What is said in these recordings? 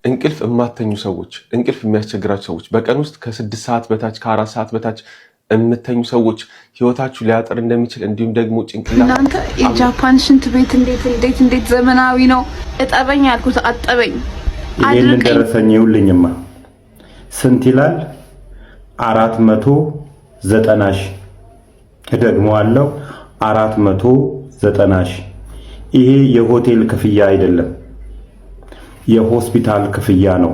እንቅልፍ የማተኙ ሰዎች፣ እንቅልፍ የሚያስቸግራቸው ሰዎች፣ በቀን ውስጥ ከ6 ሰዓት በታች ከ4 ሰዓት በታች የምተኙ ሰዎች ህይወታችሁ ሊያጠር እንደሚችል እንዲሁም ደግሞ ጭንቅላት እናንተ የጃፓን ሽንት ቤት እንዴት ዘመናዊ ነው። እጠበኝ አልኩት አጠበኝ። ይሄን ደረሰኝ ይውልኝማ ስንት ይላል? 490 ሺህ እደግመዋለሁ 490 ሺህ። ይሄ የሆቴል ክፍያ አይደለም፣ የሆስፒታል ክፍያ ነው።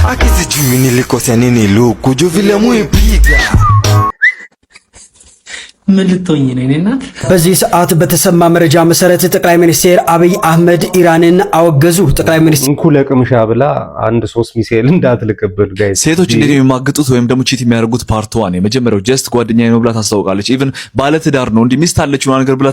Akizijui nilikosa nini luku juu vile muipiga ምልቶኝ ነው እናት። በዚህ ሰዓት በተሰማ መረጃ መሰረት ጠቅላይ ሚኒስትር አብይ አህመድ ኢራንን አወገዙ። ጠቅላይ ሚኒስትር እንኩ ለቅምሻ ብላ 1-3 ሚሳኤል እንዳትልክብን ጋይስ። ሴቶች እንዴት የሚማግጡት ወይም ደግሞ ቺት የሚያደርጉት ፓርት 1 የመጀመሪያው ጀስት ጓደኛዬ ነው ብላ ታስተዋውቃለች። ኢቭን ባለ ትዳር ነው እንዲህ ሚስት አለችው ነገር ብላ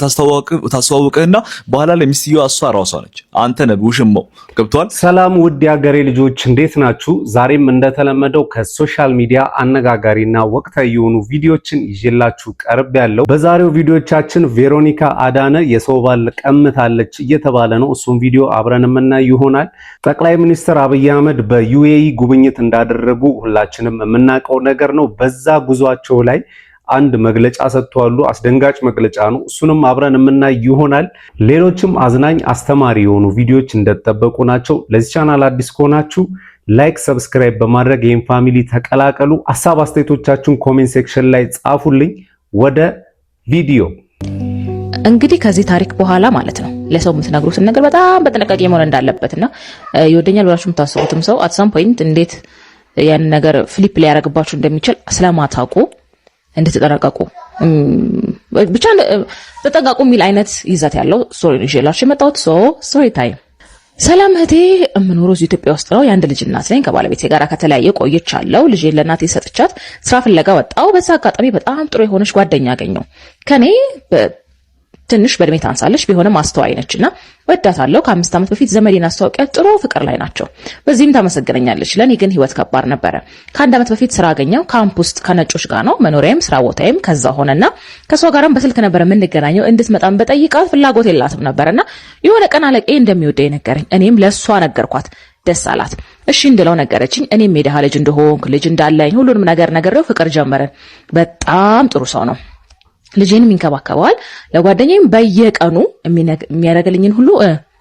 ታስተዋውቅህና በኋላ ላይ ሚስትየዋ እሷ ራሷ ነች። አንተ ነህ ውሽማው። ገብቷል? ሰላም ውድ ያገሬ ልጆች እንዴት ናችሁ? ዛሬም እንደተለመደው ከሶሻል ሚዲያ አነጋጋሪና ወቅታዊ የሆኑ ቪዲዮችን ይዤላችሁ ቀርብ ያለው። በዛሬው ቪዲዮቻችን ቬሮኒካ አዳነ የሰው ባል ቀምታለች እየተባለ ነው። እሱም ቪዲዮ አብረን የምናይ ይሆናል። ጠቅላይ ሚኒስትር አብይ አህመድ በዩኤኢ ጉብኝት እንዳደረጉ ሁላችንም የምናውቀው ነገር ነው። በዛ ጉዟቸው ላይ አንድ መግለጫ ሰጥተዋል። አስደንጋጭ መግለጫ ነው። እሱንም አብረን የምናይ ይሆናል። ሌሎችም አዝናኝ አስተማሪ የሆኑ ቪዲዮዎች እንደተጠበቁ ናቸው። ለዚህ ቻናል አዲስ ከሆናችሁ ላይክ፣ ሰብስክራይብ በማድረግ ይህን ፋሚሊ ተቀላቀሉ። ሐሳብ አስተያየቶቻችሁን ኮሜንት ሴክሽን ላይ ጻፉልኝ። ወደ ቪዲዮ እንግዲህ ከዚህ ታሪክ በኋላ ማለት ነው ለሰው የምትነግሩትን ነገር በጣም በጥንቃቄ መሆን እንዳለበትና ይወደኛል ብላችሁ የምታስቡትም ሰው at some point እንዴት ያን ነገር ፍሊፕ ሊያደርግባችሁ እንደሚችል ስለማታውቁ እንድትጠነቀቁ ብቻ ተጠንቀቁ የሚል አይነት ይዘት ያለው ስቶሪ ነው ይዤላችሁ የመጣሁት። ስቶሪ ታይም። ሰላም እህቴ፣ የምኖረው ኢትዮጵያ ውስጥ ነው። የአንድ ልጅ እናት ነኝ። ከባለቤቴ ጋር ከተለያየ ቆይቻለሁ። ልጄን ለእናቴ ሰጥቻት ስራ ፍለጋ ወጣሁ። በዛ አጋጣሚ በጣም ጥሩ የሆነች ጓደኛ አገኘሁ። ከኔ ትንሽ በእድሜ ታንሳለች፣ ቢሆንም አስተዋይ ነችና ወዳታለሁ። ከ5 ዓመት በፊት ዘመዴን አስተዋውቂያት ጥሩ ፍቅር ላይ ናቸው። በዚህም ታመሰግነኛለች። ለኔ ግን ህይወት ከባድ ነበረ። ከ1 ዓመት በፊት ስራ አገኘሁ። ካምፕ ውስጥ ከነጮች ጋር ነው መኖሪያም ስራ ቦታዬም ከዛ ሆነና ከሷ ጋርም በስልክ ነበር የምንገናኘው። እንድትመጣም በጠይቃት ፍላጎት የላትም ነበርና የሆነ ቀን አለቄ እንደሚወደኝ ነገረኝ። እኔም ለሷ ነገርኳት። ደስ አላት። እሺ እንድለው ነገረችኝ። እኔም የደሃ ልጅ እንደሆንኩ ልጅ እንዳለኝ ሁሉንም ነገር ነገረው። ፍቅር ጀመረን። በጣም ጥሩ ሰው ነው። ልጄንም ይንከባከባል። ለጓደኛዬም በየቀኑ የሚያደርግልኝን ሁሉ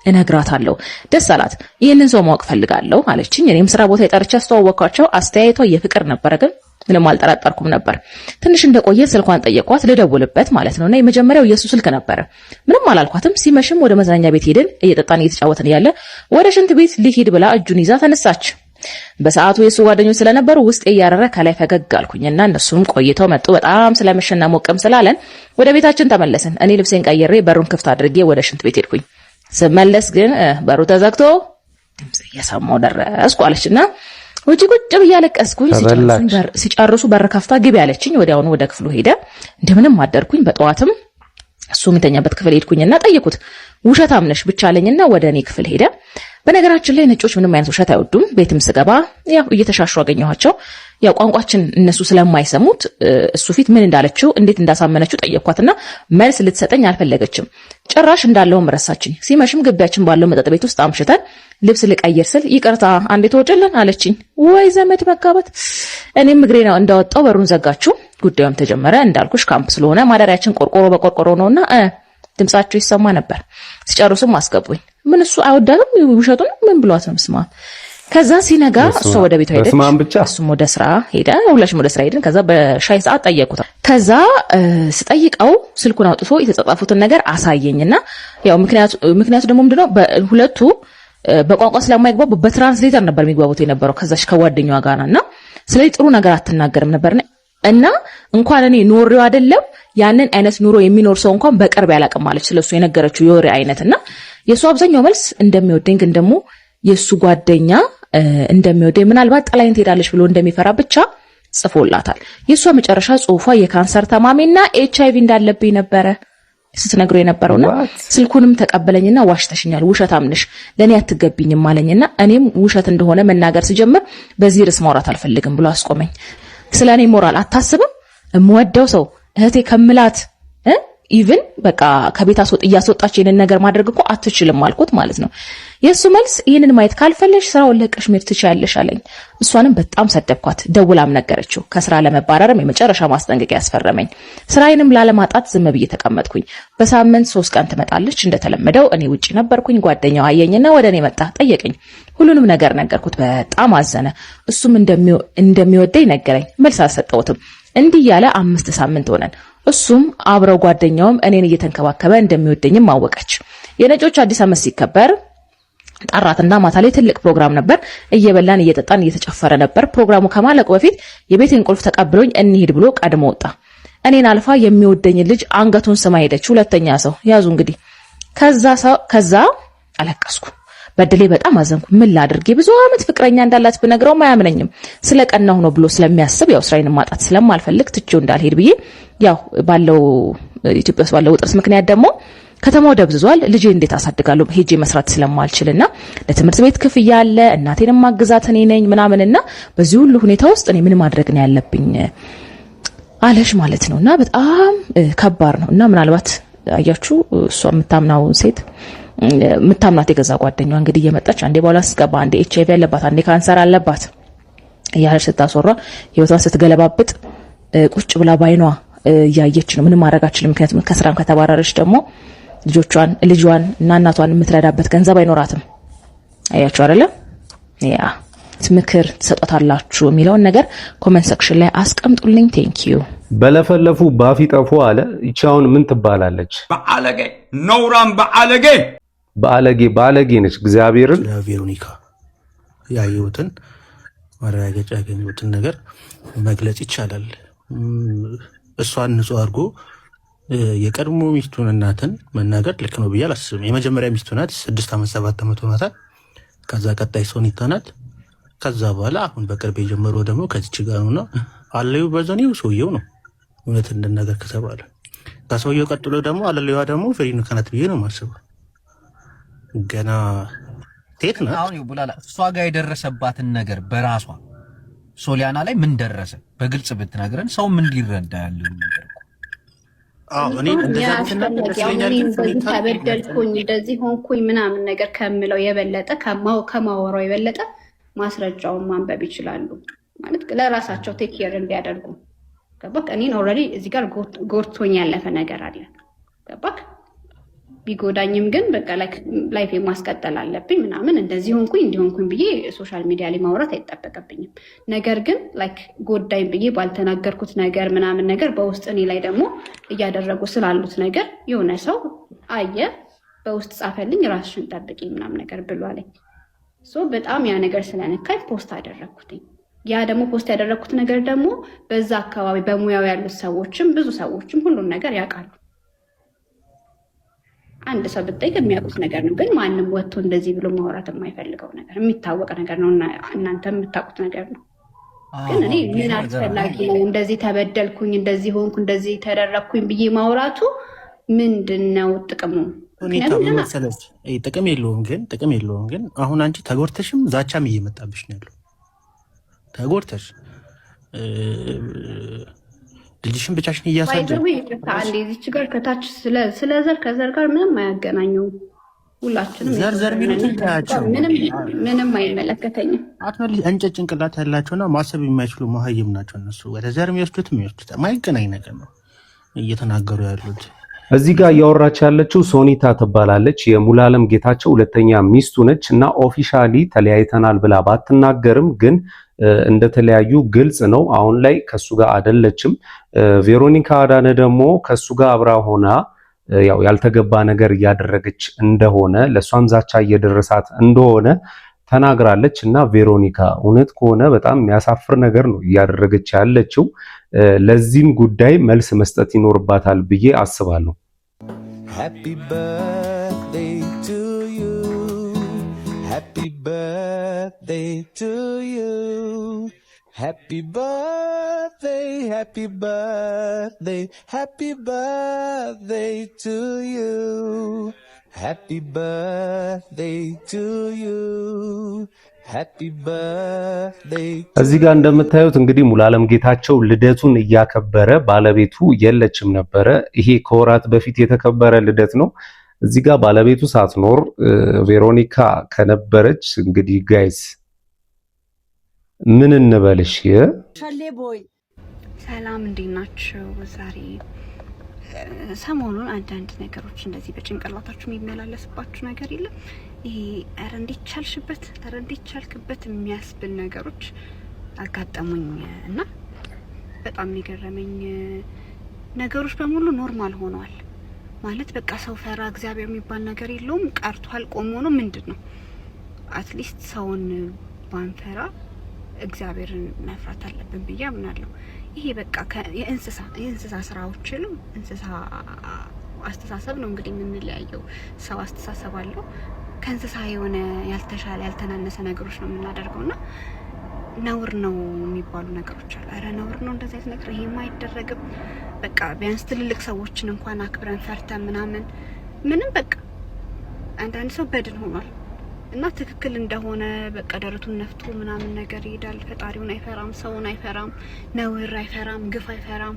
እነግራታለሁ። ደስ አላት። ይሄንን ሰው ማወቅ ፈልጋለሁ አለችኝ። እኔም ስራ ቦታ የጠርቻ አስተዋወቅኳቸው። አስተያየቷ የፍቅር ነበረ፣ ግን ምንም አልጠራጠርኩም ነበር። ትንሽ እንደቆየ ስልኳን ጠየቅኳት ልደውልበት ማለት ነውና የመጀመሪያው የሱ ስልክ ነበረ። ምንም አላልኳትም። ሲመሽም ወደ መዝናኛ ቤት ሄድን። እየጠጣን እየተጫወትን ያለ ወደ ሽንት ቤት ሊሄድ ብላ እጁን ይዛ ተነሳች። በሰዓቱ የሱ ጓደኞች ስለነበሩ ውስጤ ያረረ ከላይ ፈገግ አልኩኝና እነሱም ቆይተው መጡ። በጣም ስለመሸና ሞቀም ስላለን ወደ ቤታችን ተመለስን። እኔ ልብሴን ቀይሬ በሩን ክፍት አድርጌ ወደ ሽንት ቤት ሄድኩኝ። ስመለስ ግን በሩ ተዘግቶ ድምጽ እየሰማሁ ደረስኩ አለችና ውጪ ቁጭ ብዬ አለቀስኩኝ። ሲጨርሱ በር ከፍታ ግቢ አለችኝ። ወዲያውኑ ወደ ክፍሉ ሄደ። እንደምንም አደርኩኝ። በጠዋትም እሱ የሚተኛበት ክፍል ሄድኩኝና ጠየቁት። ውሸታም ነሽ ብቻ አለኝና ወደ እኔ ክፍል ሄደ። በነገራችን ላይ ነጮች ምንም አይነት ውሸት አይወዱም። ቤትም ስገባ ያው እየተሻሹ አገኘኋቸው። ያው ቋንቋችን እነሱ ስለማይሰሙት እሱ ፊት ምን እንዳለችው እንዴት እንዳሳመነችው ጠየቅኳትና መልስ ልትሰጠኝ አልፈለገችም። ጭራሽ እንዳለውም ረሳችኝ። ሲመሽም ግቢያችን ባለው መጠጥ ቤት ውስጥ አምሽተን ልብስ ልቀይር ስል ይቅርታ አንዴ ተወጨለን አለችኝ። ወይ ዘመድ መጋባት። እኔም እግሬ ነው እንዳወጣው በሩን ዘጋችሁ። ጉዳዩም ተጀመረ። እንዳልኩሽ ካምፕ ስለሆነ ማደሪያችን ቆርቆሮ በቆርቆሮ ነውና ድምጻቸው ይሰማ ነበር። ሲጨርሱም አስገቡኝ። ምን እሱ አይወዳትም ውሸቱን ምን ብሏት ነው መስማ። ከዛ ሲነጋ እሱ ወደ ቤቱ ሄደ፣ እሱም ወደ ስራ ሄደ። ሁላችንም ወደ ስራ ሄድን። ከዛ በሻይ ሰዓት ጠየቁት። ከዛ ስጠይቀው ስልኩን አውጥቶ የተጻጻፉትን ነገር አሳየኝና ያው ምክንያቱ ደግሞ ምንድነው በሁለቱ በቋንቋ ስለማይግባቡ በትራንስሌተር ነበር የሚግባቡት የነበረው ከዛሽ ከጓደኛዋ ጋርና ስለዚህ ጥሩ ነገር አትናገርም ነበርና እና እንኳን እኔ ኖሬው አይደለም ያንን አይነት ኑሮ የሚኖር ሰው እንኳን በቅርብ ያላቀም ማለት ስለሱ የነገረችው የወሬ አይነትና የሱ አብዛኛው መልስ እንደሚወደኝ ግን ደግሞ የሱ ጓደኛ እንደሚወደኝ ምናልባት ጥላይን ትሄዳለች ብሎ እንደሚፈራ ብቻ ጽፎላታል። የሷ መጨረሻ ጽሁፏ የካንሰር ተማሚና ኤችአይቪ እንዳለብኝ ነበረ ስትነግረው የነበረውና ስልኩንም ተቀበለኝና ዋሽተሽኛል፣ ውሸታም ነሽ፣ ለኔ አትገቢኝም አለኝና እኔም ውሸት እንደሆነ መናገር ሲጀምር በዚህ ርዕስ ማውራት አልፈልግም ብሎ አስቆመኝ። ስለኔ ሞራል አታስብም? እምወደው ሰው እህቴ ከምላት ኢቭን በቃ ከቤት እያስወጣች የነን ነገር ማድረግ እኮ አትችልም አልኩት ማለት ነው። የሱ መልስ ይሄንን ማየት ካልፈለሽ ስራውን ለቀሽ መሄድ ትችያለሽ አለኝ። እሷንም በጣም ሰደብኳት። ደውላም ነገረችው። ከስራ ለመባረርም የመጨረሻ ማስጠንቀቂያ ያስፈረመኝ። ስራዬንም ላለማጣት ዝም ብዬ ተቀመጥኩኝ። በሳምንት 3 ቀን ትመጣለች እንደተለመደው። እኔ ውጪ ነበርኩኝ። ጓደኛው አየኝና ወደ እኔ መጣ፣ ጠየቀኝ። ሁሉንም ነገር ነገርኩት። በጣም አዘነ። እሱም እንደሚወደኝ ነገረኝ። መልስ አልሰጠሁትም። እንዲህ ያለ 5 ሳምንት ሆነን። እሱም አብረው ጓደኛውም እኔን እየተንከባከበ እንደሚወደኝም አወቀች። የነጮች አዲስ ዓመት ሲከበር ጠራትና ማታ ላይ ትልቅ ፕሮግራም ነበር። እየበላን እየጠጣን እየተጨፈረ ነበር። ፕሮግራሙ ከማለቁ በፊት የቤቴን ቁልፍ ተቀብሎኝ እንሂድ ብሎ ቀድሞ ወጣ። እኔን አልፋ የሚወደኝ ልጅ አንገቱን ስማ ሄደች። ሁለተኛ ሰው ያዙ እንግዲህ። ከዛ አለቀስኩ። በድሌ በጣም አዘንኩ። ምን ላድርግ? ብዙ አመት ፍቅረኛ እንዳላት ብነግረው አያምነኝም። ስለቀናሁ ነው ብሎ ስለሚያስብ ያው ስራዬን ማጣት ስለማልፈልግ ትቼው እንዳልሄድ ብዬ ያው ባለው ኢትዮጵያ ውስጥ ባለው ውጥረት ምክንያት ደግሞ ከተማው ደብዝዟል። ልጄ እንዴት አሳድጋለሁ ሄጄ መስራት ስለማልችልና ለትምህርት ቤት ክፍያ አለ፣ እናቴንም ማግዛት እኔ ነኝ ምናምንና በዚህ ሁሉ ሁኔታ ውስጥ እኔ ምን ማድረግ ነው ያለብኝ አለሽ ማለት ነውና በጣም ከባድ ነውና ምናልባት አያችሁ እሷ የምታምናት የገዛ ጓደኛዋ እንግዲህ እየመጣች አንዴ በኋላ ስገባ አንዴ ኤችአይቪ አለባት አንዴ ካንሰር አለባት እያለች ስታስወራ ህይወቷን ስትገለባብጥ ቁጭ ብላ ባይኗ ያየች ነው። ምንም ማድረግ አትችልም። ምክንያቱም ከስራም ከተባረረች ደግሞ ልጇን እና እናቷን የምትረዳበት ገንዘብ አይኖራትም። አያችሁ አይደለ? ያ ምክር ትሰጣላችሁ የሚለውን ነገር ኮሜንት ሴክሽን ላይ አስቀምጡልኝ። ቴንክ ዩ። በለፈለፉ ባፊ ጠፉ አለ። ይቻውን ምን ትባላለች? በአለጌ ነውራም ባለጌ ነች። እግዚአብሔርን ቬሮኒካ ያየሁትን ማረጋገጫ ያገኘሁትን ነገር መግለጽ ይቻላል። እሷን ንጹህ አድርጎ የቀድሞ ሚስቱን እናትን መናገር ልክ ነው ብዬ አላስብም። የመጀመሪያ ሚስቱ ናት፣ 6 ዓመት 7 ዓመት ሆኗታል። ከዛ ቀጣይ ሶኒታ ናት። ከዛ በኋላ አሁን በቅርብ የጀመረው ደግሞ ከዚች ጋር ነውና አለዩ በዘኔው ሰውየው ነው። እውነት እንደነገር ከተባለ ከሰውየው ቀጥሎ ደግሞ አለለዩዋ ደግሞ ቬሮኒካ ናት ብዬ ነው የማስበው። ገና ሴት ናት። አሁን ይቡላላ እሷ ጋር የደረሰባትን ነገር በራሷ ሶሊያና ላይ ምን ደረሰ በግልጽ ብትነግረን ሰው ምን ሊረዳ ያለው ነገር እኮ። እኔ እንደዚህ ተበደልኩኝ እንደዚህ ሆንኩኝ ምናምን ነገር ከምለው የበለጠ ከማወራው የበለጠ ማስረጃውን ማንበብ ይችላሉ ማለት ለራሳቸው ቴክ ኬር እንዲያደርጉ ገባክ? እኔን ኦልሬዲ እዚህ ጋር ጎርቶኝ ያለፈ ነገር አለ ገባክ? ቢጎዳኝም ግን በቃ ላይፍ ማስቀጠል አለብኝ ምናምን እንደዚህ ሆንኩኝ እንዲሆንኩኝ ብዬ ሶሻል ሚዲያ ላይ ማውራት አይጠበቅብኝም። ነገር ግን ጎዳኝ ብዬ ባልተናገርኩት ነገር ምናምን ነገር በውስጥ እኔ ላይ ደግሞ እያደረጉ ስላሉት ነገር የሆነ ሰው አየ በውስጥ ጻፈልኝ ራስሽን ጠብቂ ምናምን ነገር ብሏለኝ። በጣም ያ ነገር ስለነካኝ ፖስት አደረግኩትኝ። ያ ደግሞ ፖስት ያደረግኩት ነገር ደግሞ በዛ አካባቢ በሙያው ያሉት ሰዎችም ብዙ ሰዎችም ሁሉን ነገር ያውቃሉ። አንድ ሰው ብትጠይቅ የሚያውቁት ነገር ነው። ግን ማንም ወጥቶ እንደዚህ ብሎ ማውራት የማይፈልገው ነገር የሚታወቅ ነገር ነው እና እናንተ የምታውቁት ነገር ነው። ግን እኔ ምን አስፈላጊ ነው እንደዚህ ተበደልኩኝ እንደዚህ ሆንኩ እንደዚህ ተደረግኩኝ ብዬ ማውራቱ ምንድነው ጥቅሙ? ጥቅም የለውም። ግን አሁን አንቺ ተጎድተሽም ዛቻም እየመጣብሽ ነው ያለው። ተጎድተሽ ልጅሽን ብቻሽን እያሳደግሽ እዚች ጋር ከታች ስለ ዘር ከዘር ጋር ምንም አያገናኘውም። ሁላችንም ምንም አይመለከተኝም። እንጨት ጭንቅላት ያላቸውና ማሰብ የማይችሉ መሀይም ናቸው እነሱ። ወደ ዘር የሚወስዱት የማይገናኝ ነገር ነው እየተናገሩ ያሉት። እዚህ ጋር እያወራች ያለችው ሶኒታ ትባላለች። የሙሉዓለም ጌታቸው ሁለተኛ ሚስቱ ነች እና ኦፊሻሊ ተለያይተናል ብላ ባትናገርም ግን እንደተለያዩ ግልጽ ነው። አሁን ላይ ከሱ ጋር አይደለችም። ቬሮኒካ አዳነ ደግሞ ከሱ ጋር አብራ ሆና ያው ያልተገባ ነገር እያደረገች እንደሆነ ለሷም ዛቻ እየደረሳት እንደሆነ ተናግራለች እና ቬሮኒካ እውነት ከሆነ በጣም የሚያሳፍር ነገር ነው እያደረገች ያለችው። ለዚህም ጉዳይ መልስ መስጠት ይኖርባታል ብዬ አስባለሁ። Happy birthday to you. Happy birthday to you. Happy birthday, happy birthday, happy birthday to you. Happy birthday to you. happy birthday. እዚህ ጋር እንደምታዩት እንግዲህ ሙሉዓለም ጌታቸው ልደቱን እያከበረ ባለቤቱ የለችም ነበረ። ይሄ ከወራት በፊት የተከበረ ልደት ነው። እዚህ ጋር ባለቤቱ ሳትኖር ቬሮኒካ ከነበረች እንግዲህ ጋይስ ምን እንበልሽ? ሰላም እንዴት ናችሁ? ዛሬ ሰሞኑን አንዳንድ ነገሮች እንደዚህ በጭንቅላታችሁ የሚመላለስባችሁ ነገር የለም? ይሄ ኧረ እንዴት ቻልሽበት፣ ኧረ እንዴት ቻልክበት የሚያስብል ነገሮች አጋጠሙኝ እና በጣም የሚገርመኝ ነገሮች በሙሉ ኖርማል ሆነዋል። ማለት በቃ ሰው ፈራ እግዚአብሔር የሚባል ነገር የለውም ቀርቷል። ቆሞ ነው ምንድን ነው አትሊስት ሰውን ባንፈራ እግዚአብሔርን መፍራት አለብን ብዬ አምናለሁ። ይሄ በቃ የእንስሳ ስራዎች ነው፣ እንስሳ አስተሳሰብ ነው እንግዲህ የምንለያየው። ሰው አስተሳሰብ አለው፣ ከእንስሳ የሆነ ያልተሻለ ያልተናነሰ ነገሮች ነው የምናደርገውና ነውር ነው የሚባሉ ነገሮች አሉ። አረ ነውር ነው እንደዚህ አይነት ነገር፣ ይሄማ አይደረግም። በቃ ቢያንስ ትልልቅ ሰዎችን እንኳን አክብረን ፈርተን ምናምን ምንም በቃ አንዳንድ ሰው በድን ሆኗል እና ትክክል እንደሆነ በቃ ደረቱን ነፍቶ ምናምን ነገር ይሄዳል። ፈጣሪውን አይፈራም፣ ሰውን አይፈራም፣ ነውር አይፈራም፣ ግፍ አይፈራም።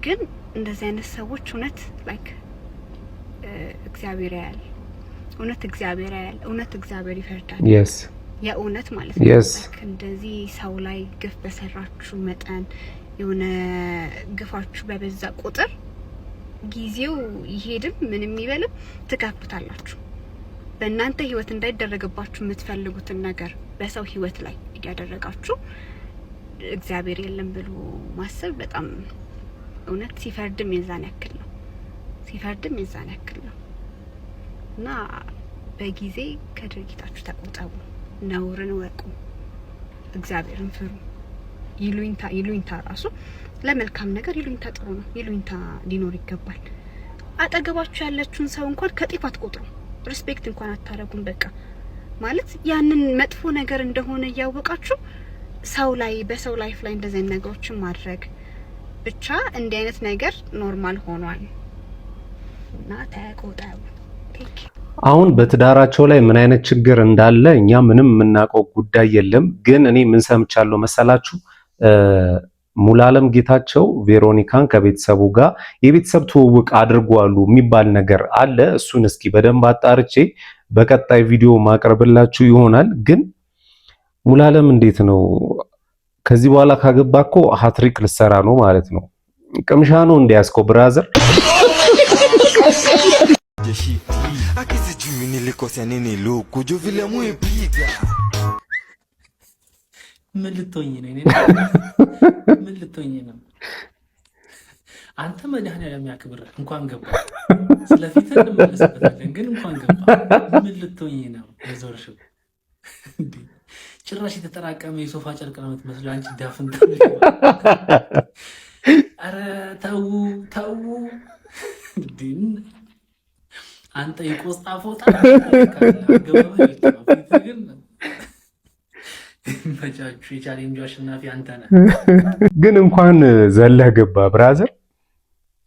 ግን እንደዚህ አይነት ሰዎች እውነት ላይክ እግዚአብሔር ያያል፣ እውነት እግዚአብሔር ያያል፣ እውነት እግዚአብሔር ይፈርዳል። የእውነት ማለት ነው። እንደዚህ ሰው ላይ ግፍ በሰራችሁ መጠን የሆነ ግፋችሁ በበዛ ቁጥር ጊዜው ይሄድም ምንም ይበልም ትከፍታላችሁ። በእናንተ ህይወት እንዳይደረግባችሁ የምትፈልጉትን ነገር በሰው ህይወት ላይ እያደረጋችሁ እግዚአብሔር የለም ብሎ ማሰብ በጣም እውነት ሲፈርድም የዛን ያክል ነው፣ ሲፈርድም የዛን ያክል ነው። እና በጊዜ ከድርጊታችሁ ተቆጠቡ፣ ነውርን ወቁ፣ እግዚአብሔርን ፍሩ። ይሉኝታ ራሱ ለመልካም ነገር ይሉኝታ ጥሩ ነው። ይሉኝታ ሊኖር ይገባል። አጠገባችሁ ያለችውን ሰው እንኳን ከጤፍ አትቆጥሩ፣ ሪስፔክት እንኳን አታረጉም። በቃ ማለት ያንን መጥፎ ነገር እንደሆነ እያወቃችሁ ሰው ላይ በሰው ላይፍ ላይ እንደዚህ አይነት ነገሮችን ማድረግ ብቻ እንዲህ አይነት ነገር ኖርማል ሆኗል እና ተቆጠቡ። አሁን በትዳራቸው ላይ ምን አይነት ችግር እንዳለ እኛ ምንም የምናውቀው ጉዳይ የለም። ግን እኔ ምን ሰምቻለሁ መሰላችሁ? ሙሉዓለም ጌታቸው ቬሮኒካን ከቤተሰቡ ጋር የቤተሰብ ትውውቅ አድርጓሉ የሚባል ነገር አለ። እሱን እስኪ በደንብ አጣርቼ በቀጣይ ቪዲዮ ማቅረብላችሁ ይሆናል። ግን ሙሉዓለም እንዴት ነው ከዚህ በኋላ ካገባ እኮ ሃትሪክ ልሰራ ነው ማለት ነው። ቅምሻ ነው እንዲያስኮ ብራዘር ምን ልትሆኝ ነው? ምን ልትሆኝ ነው? አንተ መድኃኒዓለም ያክብርህ። እንኳን ገባ ስለፊት እንመለስበታለን፣ ግን እንኳን ገባ። ምን ልትሆኝ ነው? የዞርሽው እንዴ? ጭራሽ የተጠራቀመ የሶፋ ጨርቅ ነው የምትመስለው አንቺ ዳፍን። አረ ተው ተው እንዴ! አንተ የቆስጣ ፎጣ ግን በጃችሁ የቻሌንጁ አሸናፊ አንተ ነህ። ግን እንኳን ዘለህ ገባ ብራዘር፣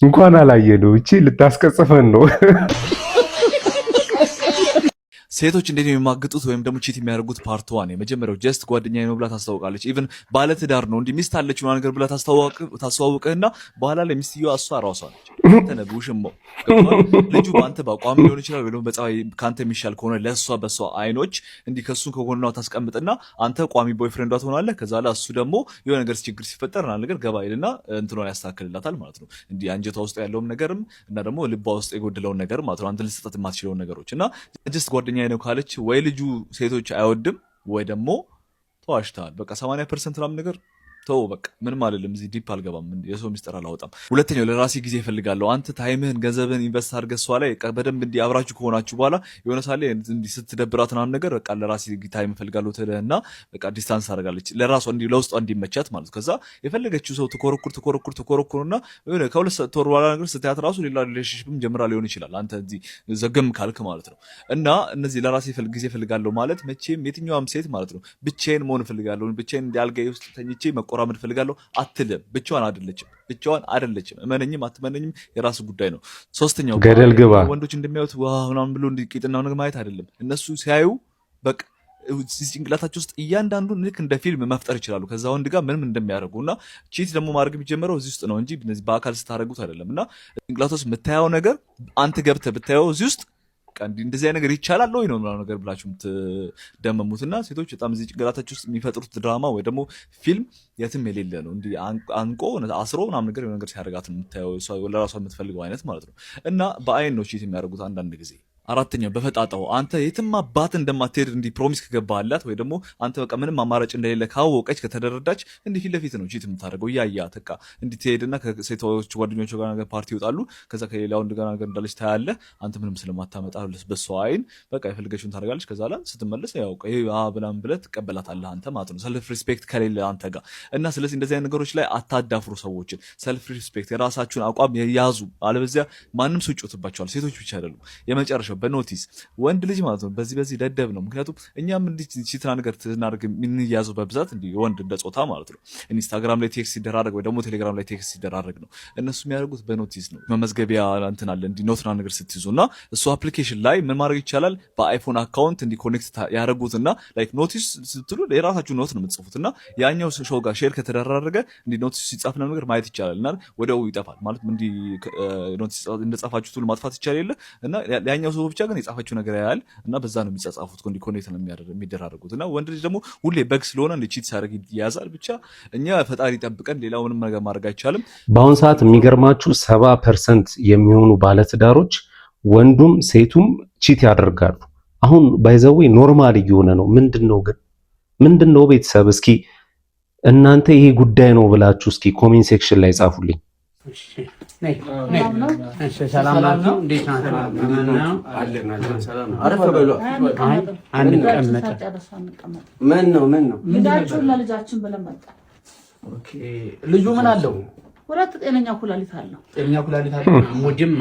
እንኳን አላየነው። እቺ ልታስቀጽፈን ነው። ሴቶች እንዴት ነው የሚማግጡት ወይም ደግሞ ቺት የሚያደርጉት? ፓርት 1 የመጀመሪያው ጀስት ጓደኛዬ ነው ብላ ታስተዋውቃለች። ኢቭን ባለ ትዳር ነው እንዲህ ሚስት አለች ነው ነገር ብላ ታስተዋውቅህና በኋላ ላይ ሚስትየዋ እሷ ራሷ ነች። ተነብውሽሞ ልጁ በአንተ በአቋም ሊሆን ይችላል ወይ ደግሞ በፀባይ ካንተ የሚሻል ከሆነ ለሷ በሷ አይኖች እንዲህ ከሱ ከጎኗ ታስቀምጥና አንተ ቋሚ ቦይፍሬንዷ ትሆናለህ። ከዛ ላይ እሱ ደግሞ የሆነ ነገር ችግር ሲፈጠር እና ነገር ገባ ይልና እንትኗን ያስተካክልላታል ማለት ነው። እንዲህ አንጀቷ ውስጥ ያለውን ነገርም እና ደግሞ ልቧ ውስጥ የጎደለውን ነገር ማለት ነው። አንተ ልትሰጣት የማትችለውን ነገሮች እና ጀስት ጓደኛዬ ነው ካለች ወይ ልጁ ሴቶች አይወድም ወይ ደግሞ ተዋሽተሃል። በቃ 80% ምናምን ነገር ተው በቃ ምንም አይደለም። እዚህ ዲፕ አልገባም፣ የሰው ሚስጥር አላወጣም። ሁለተኛው ለራሴ ጊዜ እፈልጋለሁ። አንተ ታይምህን ገንዘብህን ኢንቨስት አድርገህ እሷ ላይ በደንብ እንዲህ አብራችሁ ከሆናችሁ በኋላ የሆነ ሳለ እንዲህ ስትደብራት ምናምን ነገር በቃ ለራሴ ታይም እፈልጋለሁ ትለህና በቃ ዲስታንስ ታደርጋለች ለራሷ እንዲህ ለውስጧ እንዲመቻት ማለት። ከዛ የፈለገችው ሰው ትኮረኩርና የሆነ ከሁለት ወር በኋላ ነገር ስታያት ራሱ ሌላ ሪሌሽንሺፕም ጀምራ ሊሆን ይችላል። አንተ እዚህ ዘገም ካልክ ማለት ነው። እና እነዚህ ለራሴ ጊዜ እፈልጋለሁ ማለት መቼም የትኛውም ሴት ማለት ነው ብቻዬን መሆን እፈልጋለሁ፣ ብቻዬን እንዲህ አልጋዬ ውስጥ ተኝቼ መቆራመድ እፈልጋለሁ አትልም። ብቻዋን አይደለችም። እመነኝም አትመነኝም የራሱ ጉዳይ ነው። ሶስተኛው ገደል ግባ ወንዶች እንደሚያዩት ዋው ምናምን ብሎ እንዲቂጥና ነገር ማየት አይደለም። እነሱ ሲያዩ በቃ ጭንቅላታቸው ውስጥ እያንዳንዱን ልክ እንደ ፊልም መፍጠር ይችላሉ ከዛ ወንድ ጋር ምንም እንደሚያደርጉና ቺት ደግሞ ማድረግ የሚጀምረው እዚህ ውስጥ ነው እንጂ እነዚህ በአካል ስታደርጉት አይደለምና ጭንቅላታቸው ውስጥ የምታየው ነገር አንተ ገብተህ ብታየው እዚህ ውስጥ እንደዚህ አይነት ነገር ይቻላል ወይ ነው ነገር ብላችሁ የምትደመሙትና ሴቶች በጣም እዚህ ጭንቅላታቸው ውስጥ የሚፈጥሩት ድራማ ወይ ደግሞ ፊልም የትም የሌለ ነው። እንዲህ አንቆ አስሮ ምናምን ነገር ሲያደርጋት ነው የምታየው ለራሷ የምትፈልገው አይነት ማለት ነው። እና በአይን ነው ቺት የሚያደርጉት አንዳንድ ጊዜ። አራተኛው በፈጣጣው አንተ የትም አባት እንደማትሄድ እንዲህ ፕሮሚስ ከገባላት ወይ ደግሞ አንተ በቃ ምንም አማራጭ እንደሌለ ካወቀች ከተደረዳች እንዲህ ፊት ለፊት ነው ቺት የምታደርገው እያያ ተቃ እንዲህ ትሄድና ከሴቶች ጓደኞቿ ጋር ነገር ፓርቲ ይወጣሉ። ከዛ ከሌላ ወንድ ጋር ነገር እንዳለች ታያለህ። አንተ ምንም ስለማታመጣ በሷ አይን በቃ የፈልገችውን ታደርጋለች። ከዛ ላይ ስትመለስ ያው ብላም ብለህ ትቀበላታለህ አንተ ማለት ነው። ሰልፍ ሪስፔክት ከሌለ አንተ ጋር እና ስለዚህ እንደዚህ አይነት ነገሮች ላይ አታዳፍሩ ሰዎችን። ሰልፍ ሪስፔክት የራሳችሁን አቋም ያዙ። አለበዚያ ማንም ሰው ይጮትባቸዋል። ሴቶች ብቻ አይደሉም። የመጨረሻው በኖቲስ ወንድ ልጅ ማለት ነው በዚህ ደደብ ነው። ምክንያቱም እኛም እንዲህ ቺትራ ነገር ትናደርግ የምንያዘው በብዛት እንዲህ ወንድ እንደ ጾታ ማለት ነው። ኢንስታግራም ላይ ቴክስት ሲደራረግ ወይ ደግሞ ቴሌግራም ላይ ቴክስት ሲደራረግ ነው። እነሱ የሚያደርጉት በኖቲስ ነው። መመዝገቢያ እንትን አለ እንዲህ ኖትና ነገር ስትይዙና እሱ አፕሊኬሽን ላይ ምን ማድረግ ይቻላል? በአይፎን አካውንት እንዲህ ኮኔክት ያደርጉትና ላይክ ኖቲስ ስትሉ የራሳችሁ ኖት ነው የምትጽፉትና ያኛው ሰው ጋር ሼር ከተደራረገ እንዲህ ኖቲስ ሲጻፍ ነው ነገር ማየት ይቻላል እና ወዲያው ይጠፋል ማለት እንዲህ ኖቲስ እንደጻፋችሁት ሁሉ ማጥፋት ይቻላል የለ እና ያኛው ሰው ብቻ ግን የጻፈችው ነገር ያያል እና በዛ ነው የሚጻጻፉት ኮኔክት ነው የሚደራረጉት። እና ወንድ ልጅ ደግሞ ሁሌ በግ ስለሆነ እንደ ቺት ሲያደርግ ይያዛል። ብቻ እኛ ፈጣሪ ጠብቀን ሌላው ምንም ነገር ማድረግ አይቻልም። በአሁን ሰዓት የሚገርማችሁ 70% የሚሆኑ ባለትዳሮች ወንዱም ሴቱም ቺት ያደርጋሉ። አሁን ባይዘዌ ኖርማል እየሆነ ነው። ምንድነው ቤተሰብ እስኪ እናንተ ይሄ ጉዳይ ነው ብላችሁ እስኪ ኮሜንት ሴክሽን ላይ ጻፉልኝ። ሰላም ናችሁ? እንዴት ናችሁ? ምን ነው ልጃችሁን ለልጃችን ብለን መጣ። ልጁ ምን አለው? ሁለት ጤነኛ ኩላሊት አለው። ጤነኛ ኩላሊት አለው። ሙድም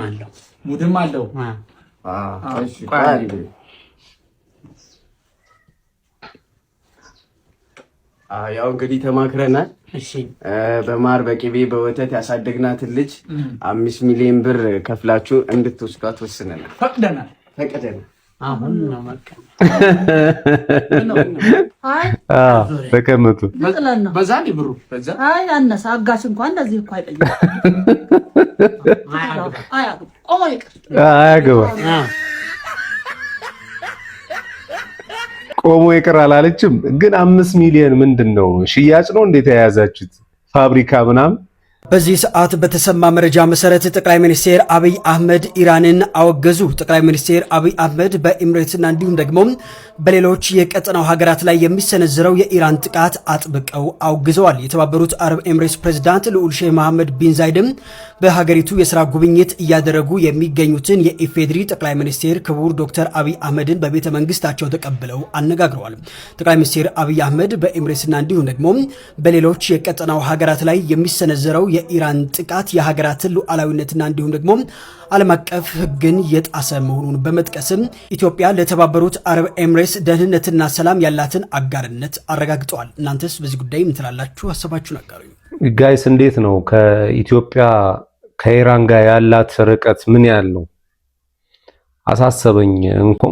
አለው። እሺ ያው እንግዲህ ተማክረናል። እሺ በማር በቅቤ በወተት ያሳደግናትን ልጅ 5 ሚሊዮን ብር ከፍላችሁ እንድትወስዷት ወስነናል። ፈቅደናል። አሁን ነው መከ ተቀመጡ። በዛ ነው ብሩ በዛ አነሳ አጋሽ እንኳን እንደዚህ እኮ አይጠይቅም። ቆሞ ይቅር አላለችም። ግን 5 ሚሊዮን ምንድነው? ሽያጭ ነው እንዴት የያዛችሁት? ፋብሪካ ምናምን በዚህ ሰዓት በተሰማ መረጃ መሰረት ጠቅላይ ሚኒስትር አብይ አህመድ ኢራንን አወገዙ። ጠቅላይ ሚኒስትር አብይ አህመድ በኤምሬትስና እንዲሁም ደግሞ በሌሎች የቀጠናው ሀገራት ላይ የሚሰነዝረው የኢራን ጥቃት አጥብቀው አውግዘዋል። የተባበሩት አረብ ኤምሬትስ ፕሬዝዳንት ልዑል ሼህ መሐመድ ቢን ዛይድም በሀገሪቱ የስራ ጉብኝት እያደረጉ የሚገኙትን የኢፌድሪ ጠቅላይ ሚኒስትር ክቡር ዶክተር አብይ አህመድን በቤተ መንግስታቸው ተቀብለው አነጋግረዋል። ጠቅላይ ሚኒስትር አብይ አህመድ በኤምሬትስና እንዲሁም ደግሞ በሌሎች የቀጠናው ሀገራት ላይ የሚሰነዘረው የኢራን ጥቃት የሀገራትን ሉዓላዊነትና እንዲሁም ደግሞ ዓለም አቀፍ ሕግን የጣሰ መሆኑን በመጥቀስም ኢትዮጵያ ለተባበሩት አረብ ኤምሬትስ ደህንነትና ሰላም ያላትን አጋርነት አረጋግጠዋል። እናንተስ በዚህ ጉዳይ ምን ትላላችሁ? ሀሳባችሁን አጋሩኝ። ጋይስ እንዴት ነው ከኢትዮጵያ ከኢራን ጋር ያላት ርቀት ምን ያህል ነው? አሳሰበኝ።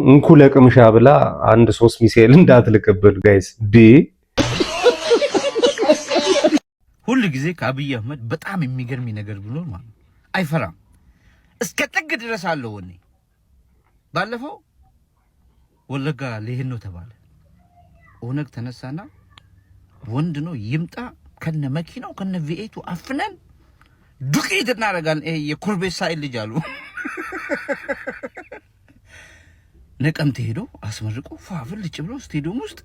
እንኩ ለቅምሻ ብላ 1-3 ሚሳኤል እንዳትልቅብል ጋይስ ሁሉ ጊዜ ከአብይ አህመድ በጣም የሚገርም ነገር ብሎ ማለት አይፈራም። እስከ ጥግ ድረስ አለው ወኔ። ባለፈው ወለጋ ሊሄድ ነው ተባለ። ኦነግ ተነሳና ወንድ ነው ይምጣ ከነ መኪናው ከነ ቪኤቱ አፍነን ዱቄት እናደርጋለን። ይሄ የኮርቤሳ ልጅ አሉ ነቀምት ሄዶ አስመርቆ ፋፍል ልጭ ብሎ ስቴዲየም ውስጥ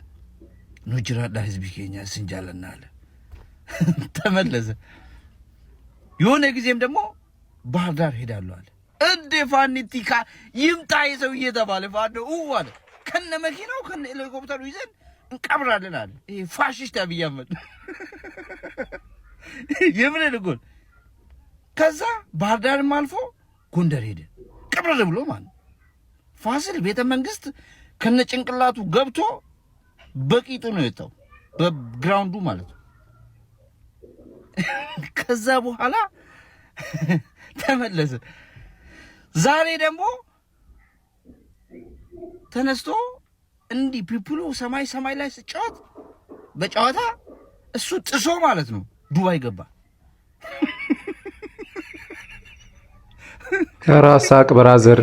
ኑጅራዳ ህዝብ ይገኛ ስንጃለና አለ ተመለሰ። የሆነ ጊዜም ደግሞ ባህር ዳር ሄዳለሁ አለ። እንደ ፋኒቲካ ይምጣ ይሰው እየተባለ ፋዶ አለ ከነ መኪናው ከነ ሄሊኮፕተሩ ይዘን እንቀብራለን አለ። ይሄ ፋሽስት አብይ አህመድ የምን ልጎል። ከዛ ባህር ዳርም አልፎ ጎንደር ሄደ ቀብረር ብሎ ማለት ፋሲል ቤተ መንግስት ከነ ጭንቅላቱ ገብቶ በቂጡ ነው የወጣው በግራውንዱ ማለት ነው። ከዛ በኋላ ተመለሰ። ዛሬ ደግሞ ተነስቶ እንዲህ ፒፕሉ ሰማይ ላይ ሲጫወት በጨዋታ እሱ ጥሶ ማለት ነው ዱባይ ገባ። ከራሳቅ ብራዘር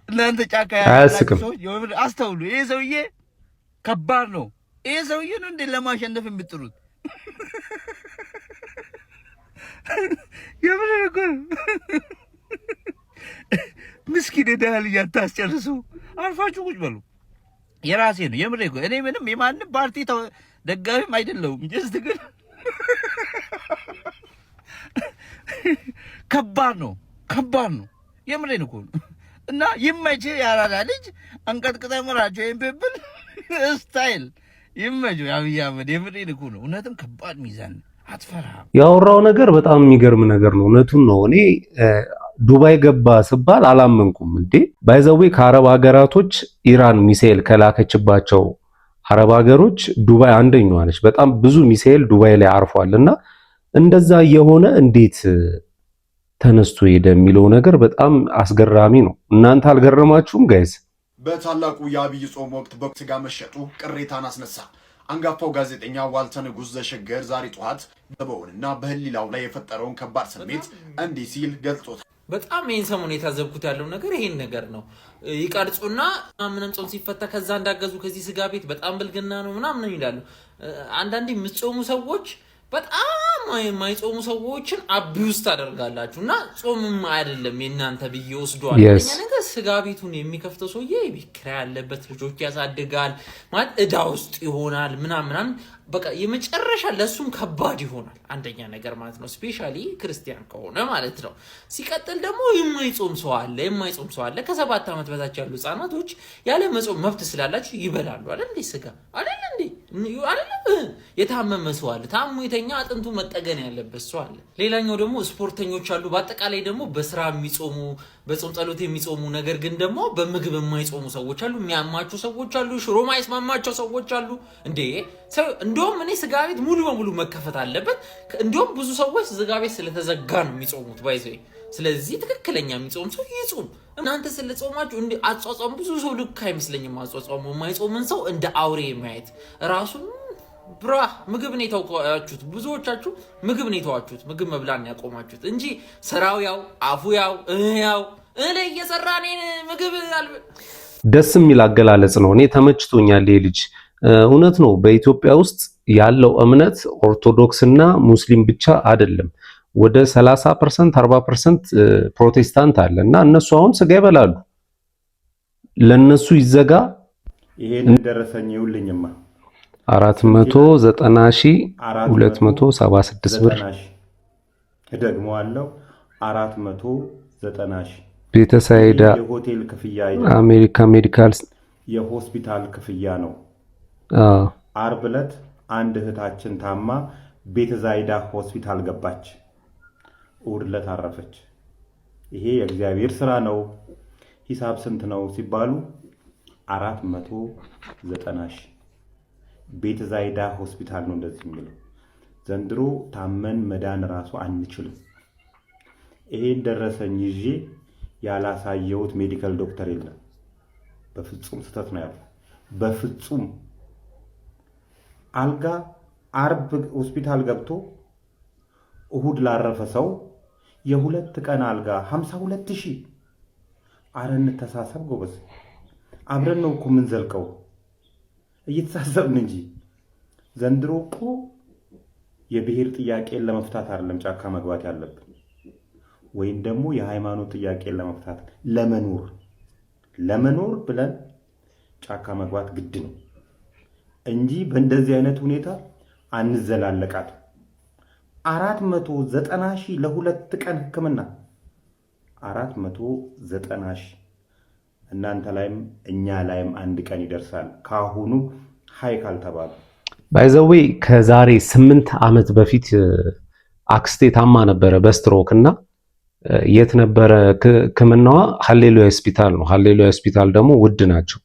እናንተ ጫካ አያስቅም። አስተውሉ። ይሄ ሰውዬ ከባድ ነው። ይሄ ሰውዬ ነው እንዴ ለማሸነፍ የምትጥሩት? የምን ነገር ምስኪን ደህና ልጅ አታስጨርሱ። አልፋችሁ ቁጭ በሉ። የራሴ ነው የምሬ እኮ እኔ ምንም የማንም ፓርቲ ደጋፊም አይደለሁም። ጀስት ግን ከባድ ነው የምሬን እኮ እና ይመች ያራዳ ልጅ አንቀጥቅጠ ምራቸው የምብል ስታይል ይመች አብይ አህመድ የምሬን እኮ ነው። እውነትም ከባድ ሚዛን አትፈራ። ያወራው ነገር በጣም የሚገርም ነገር ነው። እውነቱን ነው። እኔ ዱባይ ገባ ስባል አላመንኩም። እንዴ ባይዘዌ ከአረብ ሀገራቶች ኢራን ሚሳኤል ከላከችባቸው አረብ ሀገሮች ዱባይ አንደኛዋ ነች። በጣም ብዙ ሚሳኤል ዱባይ ላይ አርፏልና እንደዛ የሆነ እንዴት ተነስቶ ሄደ የሚለው ነገር በጣም አስገራሚ ነው። እናንተ አልገረማችሁም ጋይስ? በታላቁ የአብይ ጾም ወቅት በስጋ መሸጡ ቅሬታን አስነሳ። አንጋፋው ጋዜጠኛ ዋልተ ንጉስ ዘሸገር ዛሬ ጠዋት በበውንና በህሊላው ላይ የፈጠረውን ከባድ ስሜት እንዲህ ሲል ገልጾታል። በጣም ይሄን ሰሞን የታዘብኩት ያለው ነገር ይሄን ነገር ነው። ይቀርጹና ምንም ጾም ሲፈታ ከዛ እንዳገዙ ከዚህ ስጋ ቤት በጣም ብልግና ነው ምናምን ይላሉ። አንዳንዴ የምትጾሙ ሰዎች በጣም የማይጾሙ ሰዎችን አቢውስ ታደርጋላችሁ እና ጾምም አይደለም የናንተ ብዬ ወስዷል። እኛ ነገር ስጋ ቤቱን የሚከፍተው ሰውዬ ቢክራ ያለበት ልጆች ያሳድጋል ማለት እዳ ውስጥ ይሆናል ምናምን በቃ የመጨረሻ ለሱም ከባድ ይሆናል። አንደኛ ነገር ማለት ነው ስፔሻሊ ክርስቲያን ከሆነ ማለት ነው። ሲቀጥል ደግሞ የማይጾም ሰው አለ ከ7 ዓመት በታች ያሉ ህፃናቶች ያለ መጾም መብት ስላላችሁ ይበላሉ አይደል እንዴ ስጋ አይደል እንዴ አይደል የታመመ ሰው አለ ታሙ የተኛ አጥንቱ መጠገን ያለበት ሰው አለ። ሌላኛው ደግሞ ስፖርተኞች አሉ። በአጠቃላይ ደግሞ በስራ የሚጾሙ በጾም ጸሎት የሚጾሙ ነገር ግን ደግሞ በምግብ የማይጾሙ ሰዎች አሉ። የሚያማቸው ሰዎች አሉ። ሽሮ ማይስማማቸው ሰዎች አሉ። እንዴ እንደውም እኔ ስጋ ቤት ሙሉ በሙሉ መከፈት አለበት። እንደውም ብዙ ሰዎች ስጋ ቤት ስለተዘጋ ነው የሚጾሙት ባይዘይ። ስለዚህ ትክክለኛ የሚጾም ሰው ይጾም። እናንተ ስለጾማችሁ እንዴ አጿጿም ብዙ ሰው ልክ አይመስለኝም። አጿጿሙ የማይጾምን ሰው እንደ አውሬ ማየት ራሱን ብራ ምግብ ነው የተዋችሁት። ብዙዎቻችሁ ምግብ ነው የተዋችሁት። ምግብ መብላን ያቆማችሁት እንጂ ስራው ያው አፉ ያው እኔ እየሰራ ነኝ ምግብ ደስ የሚል አገላለጽ ነው። እኔ ተመችቶኛል ይሄ ልጅ። እውነት ነው። በኢትዮጵያ ውስጥ ያለው እምነት ኦርቶዶክስ እና ሙስሊም ብቻ አይደለም። ወደ 30% 40% ፕሮቴስታንት አለ እና እነሱ አሁን ስጋ ይበላሉ። ለነሱ ይዘጋ። ይሄን ደረሰኝ ይውልኝማ 490,276 ብር ደግሞ አለው 490,000 ቤተሳይዳ የሆቴል ክፍያ አሜሪካ ሜዲካል የሆስፒታል ክፍያ ነው። አርብ ዕለት አንድ እህታችን ታማ ቤተዛይዳ ሆስፒታል ገባች። እሑድ ዕለት አረፈች። ይሄ የእግዚአብሔር ስራ ነው። ሂሳብ ስንት ነው ሲባሉ 490,000 ቤተዛይዳ ሆስፒታል ነው እንደዚህ የሚለው። ዘንድሮ ታመን መዳን ራሱ አንችልም። ይሄን ደረሰኝ ይዤ ያላሳየሁት ሜዲካል ዶክተር የለም። በፍጹም ስተት ነው ያለው። በፍጹም አልጋ አርብ ሆስፒታል ገብቶ እሑድ ላረፈ ሰው የ2 ቀን አልጋ 52,000። አረን ተሳሰብ ጎበዝ። አብረን ነው እኮ ምን ዘልቀው እየተሳሰብን እንጂ። ዘንድሮ እኮ የብሔር ጥያቄን ለመፍታት አይደለም ጫካ መግባት ያለብን፣ ወይም ደግሞ የሃይማኖት ጥያቄን ለመፍታት ለመኖር ብለን ጫካ መግባት ግድ ነው እንጂ በእንደዚህ አይነት ሁኔታ አንዘላለቃት። 490,000 ለ2 ቀን ሕክምና 490,000። እናንተ ላይም እኛ ላይም አንድ ቀን ይደርሳል ካሁኑ ሃይ ካልተባሉ። ባይዘዌ ከዛሬ 8 ዓመት በፊት አክስቴ ታማ ነበረ በስትሮክ እና የት ነበረ ሕክምናዋ? ሃሌሉያ ሆስፒታል ነው። ሃሌሉያ ሆስፒታል ደግሞ ውድ ናቸው።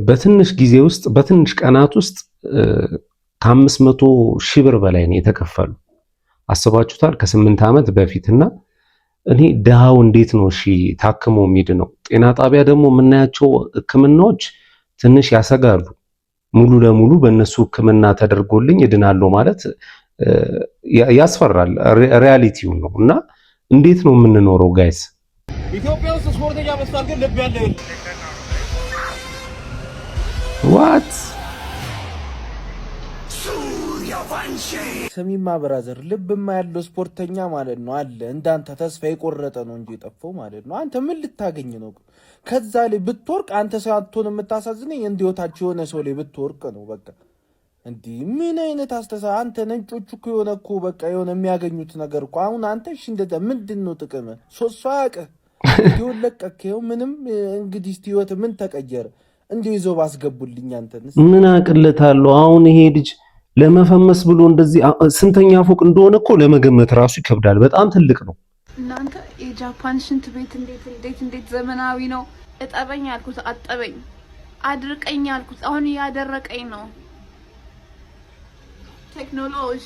በትንሽ ጊዜ ውስጥ በትንሽ ቀናት ውስጥ ከ500,000 ብር በላይ ነው የተከፈሉ። አስባችሁታል? ከ8 ዓመት በፊትና እኔ ድሃው እንዴት ነው እሺ ታክሞ የሚድ ነው? ጤና ጣቢያ ደግሞ የምናያቸው ሕክምናዎች ትንሽ ያሰጋሉ። ሙሉ ለሙሉ በእነሱ ሕክምና ተደርጎልኝ እድናለሁ ማለት ያስፈራል። ሪያሊቲው ነው እና እንዴት ነው የምንኖረው ጋይስ? ኢትዮጵያ ውስጥ ስፖርተኛ በዝቷል፣ ግን ልብ ያለው ዋት ሰሚማ ብራዘር ልብማ ያለው ስፖርተኛ ማለት ነው አለ እንዳንተ ተስፋ የቆረጠ ነው እንጂ የጠፋው ማለት ነው። አንተ ምን ልታገኝ ነው? ከዛ ላይ ብትወርቅ አንተ ሳትሆን የምታሳዝነኝ እንዲወታችሁ የሆነ ሰው ላይ ብትወርቅ ነው በቃ። እንዲህ ምን አይነት አስተሳ አንተ ነጮቹ እኮ የሆነ እኮ በቃ የሆነ የሚያገኙት ነገር እኮ አሁን አንተ እሺ እንደዛ ምንድን ነው ጥቅም? ሶስት ያቀ ይሁን ለቀከው ምንም እንግዲህ እስቲ ህይወት ምን ተቀየረ? እንዴ ይዘው ባስገቡልኝ አንተንስ ምን አቅልታለሁ? አሁን ይሄ ልጅ ለመፈመስ ብሎ እንደዚህ ስንተኛ ፎቅ እንደሆነ እኮ ለመገመት ራሱ ይከብዳል። በጣም ትልቅ ነው። እናንተ የጃፓን ሽንት ቤት እንዴት ዘመናዊ ነው። እጠበኝ አልኩት አጠበኝ፣ አድርቀኝ አልኩት አሁን ያደረቀኝ ነው። ቴክኖሎጂ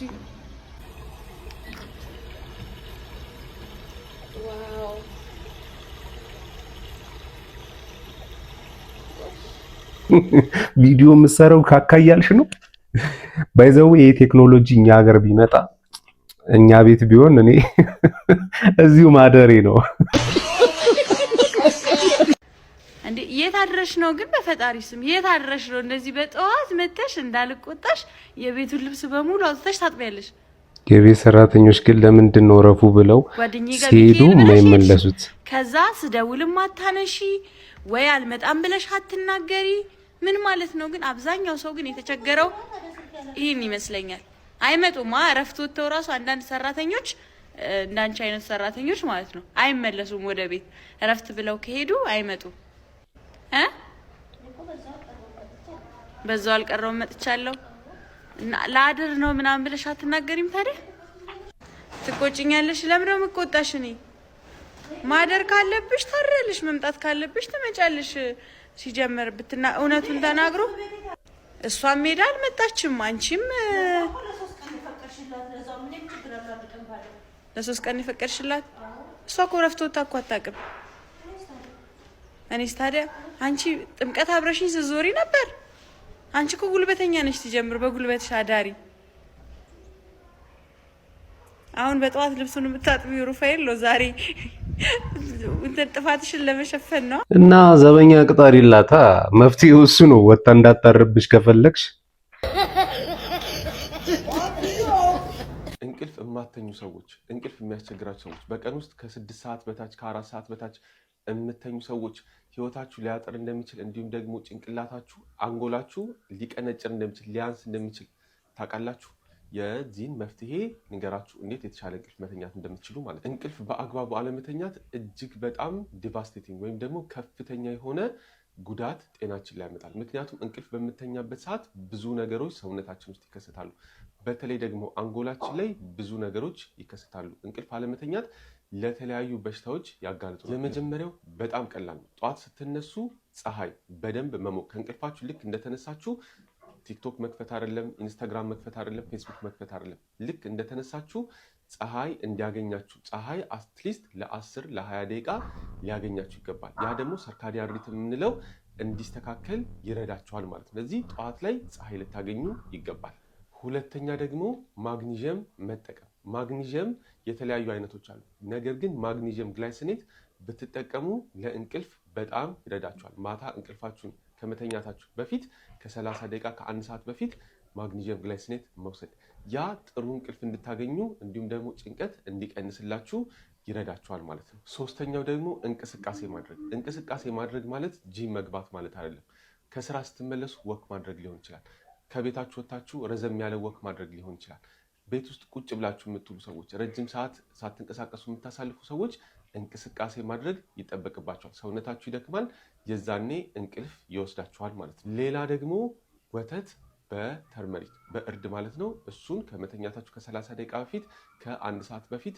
ዋው! ቪዲዮ የምትሰራው ካካያልሽ ነው። ባይዘው ይሄ ቴክኖሎጂ እኛ ሀገር ቢመጣ እኛ ቤት ቢሆን እኔ እዚሁ ማደሬ ነው። እንዴ የታድረሽ ነው ግን? በፈጣሪ ስም የታድረሽ ነው? እንደዚህ በጠዋት መተሽ እንዳልቆጣሽ የቤቱን ልብስ በሙሉ አውጥተሽ ታጥቢያለሽ። የቤት ሰራተኞች ግን ለምንድን ነው ረፉ ብለው ሲሄዱ የማይመለሱት? ከዛ ስደውልም አታነሺ ወይ አልመጣም ብለሽ አትናገሪ። ምን ማለት ነው ግን? አብዛኛው ሰው ግን የተቸገረው ይሄን ይመስለኛል። አይመጡማ እረፍት ወጥተው ራሱ አንዳንድ ሰራተኞች እንዳንቺ አይነት ሰራተኞች ማለት ነው አይመለሱም ወደ ቤት። እረፍት ብለው ከሄዱ አይመጡም። በዛው አልቀረውም መጥቻለሁ ላድር ነው ምናምን ብለሽ አትናገሪም? ታዲያ ትቆጭኛለሽ። ለምን ነው የምትቆጣሽ? እኔ ማደር ካለብሽ ታረልሽ፣ መምጣት ካለብሽ ትመጫለሽ። ሲጀመር እውነቱን ተናግሮ እሷም ሜዳ አልመጣችም፣ አንቺም ለሶስት ቀን የፈቀድሽላት። እሷ እኮ ረፍት ወጥታ እኮ አታውቅም። እኔስ ታዲያ አንቺ ጥምቀት አብረሽኝ ስትዞሪ ነበር። አንቺ እኮ ጉልበተኛ ነሽ ሲጀምር፣ በጉልበትሽ አዳሪ። አሁን በጠዋት ልብሱን የምታጥቢው ሩፋኤል ነው ዛሬ እንትን ጥፋትሽን ለመሸፈን ነው። እና ዘበኛ ቅጣሪላታ። መፍትሄው እሱ ነው። ወጣ እንዳታረብሽ ከፈለግሽ። እንቅልፍ የማተኙ ሰዎች፣ እንቅልፍ የሚያስቸግራቸው ሰዎች፣ በቀን ውስጥ ከ6 ሰዓት በታች ከ4 ሰዓት በታች የምተኙ ሰዎች ህይወታችሁ ሊያጠር እንደሚችል እንዲሁም ደግሞ ጭንቅላታችሁ አንጎላችሁ ሊቀነጭር እንደሚችል ሊያንስ እንደሚችል ታውቃላችሁ። የዚህን መፍትሄ ንገራችሁ እንዴት የተሻለ እንቅልፍ መተኛት እንደምትችሉ ማለት ነው። እንቅልፍ በአግባቡ አለመተኛት እጅግ በጣም ዲቫስቴቲንግ ወይም ደግሞ ከፍተኛ የሆነ ጉዳት ጤናችን ላይ ያመጣል። ምክንያቱም እንቅልፍ በምተኛበት ሰዓት ብዙ ነገሮች ሰውነታችን ውስጥ ይከሰታሉ። በተለይ ደግሞ አንጎላችን ላይ ብዙ ነገሮች ይከሰታሉ። እንቅልፍ አለመተኛት ለተለያዩ በሽታዎች ያጋልጣል። ለመጀመሪያው በጣም ቀላል ነው። ጠዋት ስትነሱ ፀሐይ በደንብ መሞቅ። ከእንቅልፋችሁ ልክ እንደተነሳችሁ ቲክቶክ መክፈት አይደለም፣ ኢንስታግራም መክፈት አይደለም፣ ፌስቡክ መክፈት አይደለም። ልክ እንደተነሳችሁ ፀሐይ እንዲያገኛችሁ፣ ፀሐይ አትሊስት ለ10 ለ20 ደቂቃ ሊያገኛችሁ ይገባል። ያ ደግሞ ሰርካዲያን ሪትም የምንለው እንዲስተካከል ይረዳችኋል ማለት ነው። ስለዚህ ጠዋት ላይ ፀሐይ ልታገኙ ይገባል። ሁለተኛ ደግሞ ማግኒዥየም መጠቀም። ማግኒዥየም የተለያዩ አይነቶች አሉ። ነገር ግን ማግኒዥየም ግላይሲኔት ብትጠቀሙ ለእንቅልፍ በጣም ይረዳችኋል። ማታ እንቅልፋችሁን ከመተኛታችሁ በፊት ከ30 ደቂቃ ከ1 ሰዓት በፊት ማግኒዥየም ግላይሲኔት መውሰድ፣ ያ ጥሩ እንቅልፍ እንድታገኙ እንዲሁም ደግሞ ጭንቀት እንዲቀንስላችሁ ይረዳችኋል ማለት ነው። ሶስተኛው ደግሞ እንቅስቃሴ ማድረግ። እንቅስቃሴ ማድረግ ማለት ጂም መግባት ማለት አይደለም። ከስራ ስትመለሱ ወክ ማድረግ ሊሆን ይችላል። ከቤታችሁ ወጥታችሁ ረዘም ያለ ወክ ማድረግ ሊሆን ይችላል። ቤት ውስጥ ቁጭ ብላችሁ የምትውሉ ሰዎች፣ ረጅም ሰዓት ሳትንቀሳቀሱ የምታሳልፉ ሰዎች እንቅስቃሴ ማድረግ ይጠበቅባቸዋል። ሰውነታችሁ ይደክማል፣ የዛኔ እንቅልፍ ይወስዳችኋል ማለት ነው። ሌላ ደግሞ ወተት በተርመሪክ በእርድ ማለት ነው። እሱን ከመተኛታችሁ ከ30 ደቂቃ በፊት ከ1 ሰዓት በፊት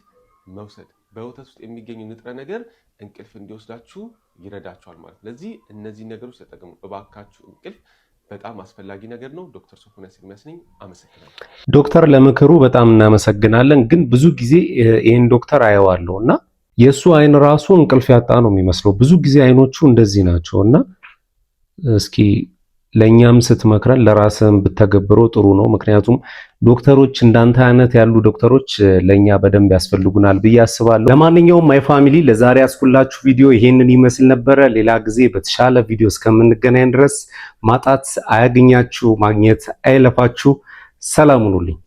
መውሰድ። በወተት ውስጥ የሚገኙ ንጥረ ነገር እንቅልፍ እንዲወስዳችሁ ይረዳችኋል ማለት ነው። ስለዚህ እነዚህ ነገሮች ተጠቀሙ እባካችሁ። እንቅልፍ በጣም አስፈላጊ ነገር ነው። ዶክተር ሶፎንያስ ኤርሚያስ ነኝ። አመሰግናለሁ። ዶክተር ለምክሩ በጣም እናመሰግናለን። ግን ብዙ ጊዜ ይህን ዶክተር አየዋለሁ እና የእሱ አይን ራሱ እንቅልፍ ያጣ ነው የሚመስለው። ብዙ ጊዜ አይኖቹ እንደዚህ ናቸው እና እስኪ ለኛም ስትመክረን ለራስህም ብተገብረው ጥሩ ነው። ምክንያቱም ዶክተሮች እንዳንተ አይነት ያሉ ዶክተሮች ለኛ በደንብ ያስፈልጉናል ብዬ አስባለሁ። ለማንኛውም ማይ ፋሚሊ ለዛሬ ያስኩላችሁ ቪዲዮ ይሄንን ይመስል ነበረ። ሌላ ጊዜ በተሻለ ቪዲዮ እስከምንገናኝ ድረስ ማጣት አያገኛችሁ፣ ማግኘት አይለፋችሁ። ሰላም ሁኑልኝ።